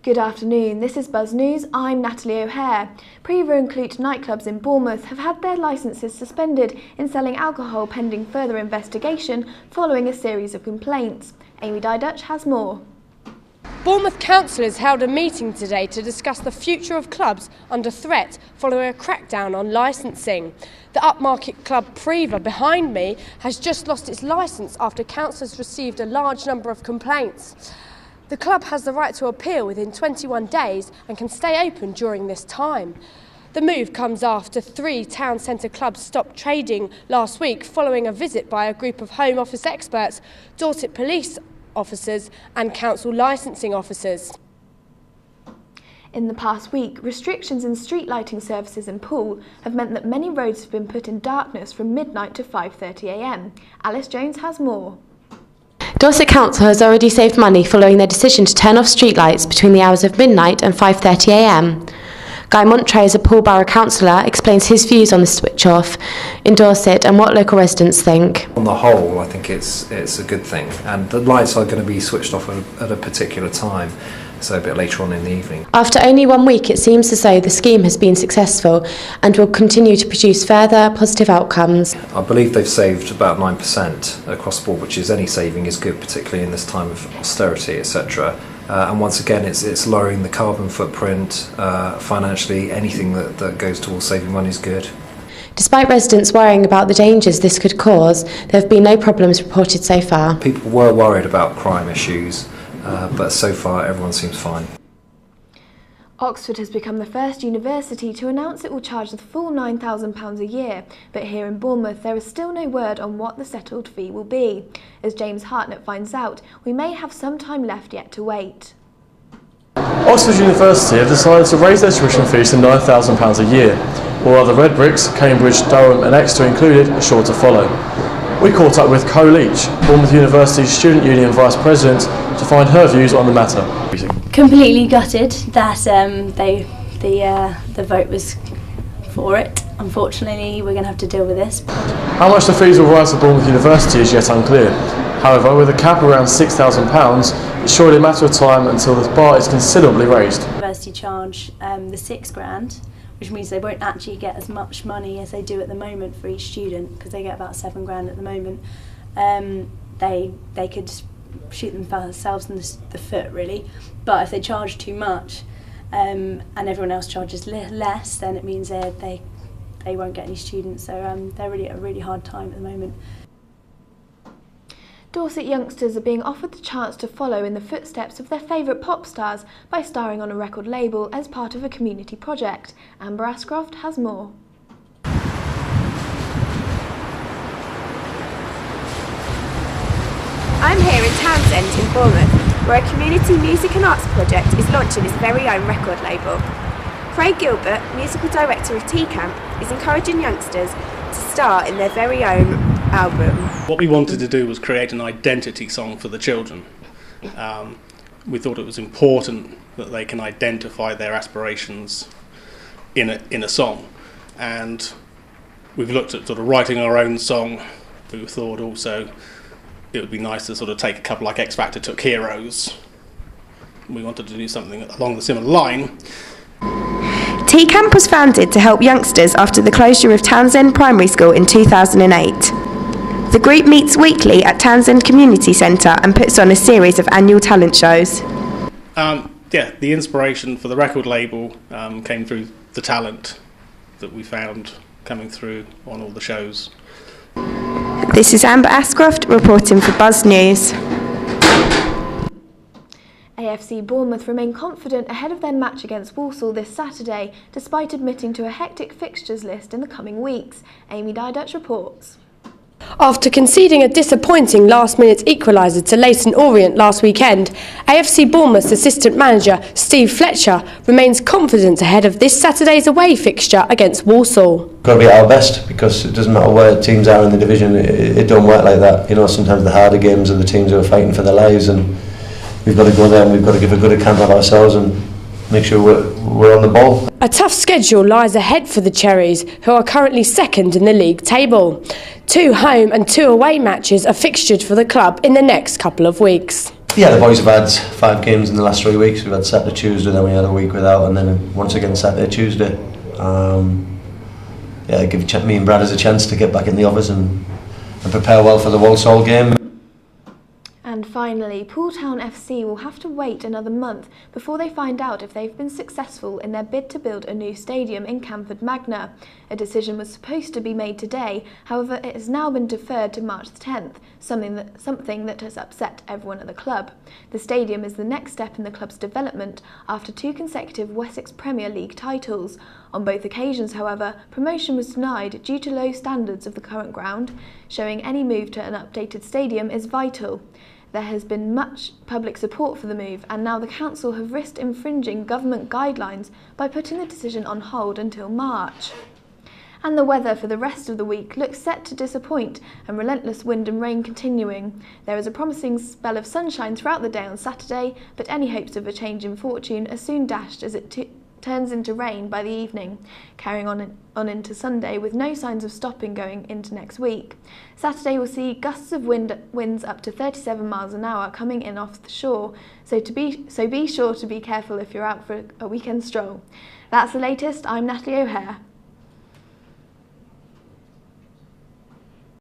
Good afternoon, this is Buzz News, I'm Natalie O'Hare. Preva and Clute nightclubs in Bournemouth have had their licences suspended in selling alcohol pending further investigation following a series of complaints. Amy Dydutch has more. Bournemouth councillors held a meeting today to discuss the future of clubs under threat following a crackdown on licensing. The upmarket club Preva behind me has just lost its licence after councillors received a large number of complaints. The club has the right to appeal within 21 days and can stay open during this time. The move comes after 3 town centre clubs stopped trading last week following a visit by a group of Home Office experts, Dorset police officers and council licensing officers. In the past week, restrictions in street lighting services in Poole have meant that many roads have been put in darkness from midnight to 5:30 a.m. Alice Jones has more. Dorset Council has already saved money following their decision to turn off streetlights between the hours of midnight and 5:30 a.m. Guy Montrose, a Poole Borough councillor, explains his views on the switch off in Dorset and what local residents think. On the whole, I think it's a good thing, and the lights are going to be switched off at a particular time, so a bit later on in the evening. After only 1 week, it seems as though the scheme has been successful and will continue to produce further positive outcomes. I believe they've saved about 9% across the board, which is any saving is good, particularly in this time of austerity, etc. And once again, it's lowering the carbon footprint. Financially, anything that goes towards saving money is good. Despite residents worrying about the dangers this could cause, there have been no problems reported so far. People were worried about crime issues, but so far everyone seems fine. Oxford has become the first university to announce it will charge the full £9,000 a year, but here in Bournemouth there is still no word on what the settled fee will be. As James Hartnett finds out, we may have some time left yet to wait. Oxford University have decided to raise their tuition fees to £9,000 a year, while other red bricks, Cambridge, Durham and Exeter included, are sure to follow. We caught up with Co Leach, Bournemouth University's Student Union Vice President, to find her views on the matter. Completely gutted that the vote was for it. Unfortunately, we're going to have to deal with this. How much the fees will rise for Bournemouth University is yet unclear. However, with a cap around £6,000, it's surely a matter of time until the bar is considerably raised. University charge the £6,000, which means they won't actually get as much money as they do at the moment for each student, because they get about £7,000 at the moment. They could shoot themselves in the foot, really. But if they charge too much and everyone else charges less, then it means they won't get any students. So they're really at a really hard time at the moment. Dorset youngsters are being offered the chance to follow in the footsteps of their favourite pop stars by starring on a record label as part of a community project. Amber Ascroft has more. I'm here in Townsend in Bournemouth, where a community music and arts project is launching its very own record label. Craig Gilbert, musical director of T-Camp, is encouraging youngsters to star in their very own album. What we wanted to do was create an identity song for the children. We thought it was important that they can identify their aspirations in a song, and we've looked at sort of writing our own song. We thought also it would be nice to sort of take a couple like X Factor took Heroes. We wanted to do something along the similar line. T-Camp was founded to help youngsters after the closure of Townsend Primary School in 2008. The group meets weekly at Townsend Community Centre and puts on a series of annual talent shows. The inspiration for the record label came through the talent that we found coming through on all the shows. This is Amber Ascroft reporting for Buzz News. AFC Bournemouth remain confident ahead of their match against Walsall this Saturday, despite admitting to a hectic fixtures list in the coming weeks. Amy Dydutch reports. After conceding a disappointing last-minute equaliser to Leyton Orient last weekend, AFC Bournemouth's assistant manager Steve Fletcher remains confident ahead of this Saturday's away fixture against Walsall. Got to be at our best, because it doesn't matter where teams are in the division, it don't work like that. You know, sometimes the harder games are the teams who are fighting for their lives, and we've got to go there and we've got to give a good account of ourselves and make sure we're on the ball. A tough schedule lies ahead for the Cherries, who are currently second in the league table. 2 home and 2 away matches are fixtured for the club in the next couple of weeks. Yeah, the boys have had 5 games in the last 3 weeks. We've had Saturday, Tuesday, then we had a week without, and then once again Saturday, Tuesday. Give me and Brad as a chance to get back in the office and prepare well for the Walsall game. And finally, Pooltown FC will have to wait another month before they find out if they've been successful in their bid to build a new stadium in Camford Magna. A decision was supposed to be made today, however it has now been deferred to March the 10th, something that has upset everyone at the club. The stadium is the next step in the club's development after 2 consecutive Wessex Premier League titles. On both occasions, however, promotion was denied due to low standards of the current ground, showing any move to an updated stadium is vital. There has been much public support for the move, and now the council have risked infringing government guidelines by putting the decision on hold until March. And the weather for the rest of the week looks set to disappoint, and relentless wind and rain continuing. There is a promising spell of sunshine throughout the day on Saturday, but any hopes of a change in fortune are soon dashed as it turns into rain by the evening, carrying on into Sunday with no signs of stopping going into next week. Saturday will see gusts of winds up to 37 miles an hour coming in off the shore, so be sure to be careful if you're out for a weekend stroll. That's the latest. I'm Natalie O'Hare.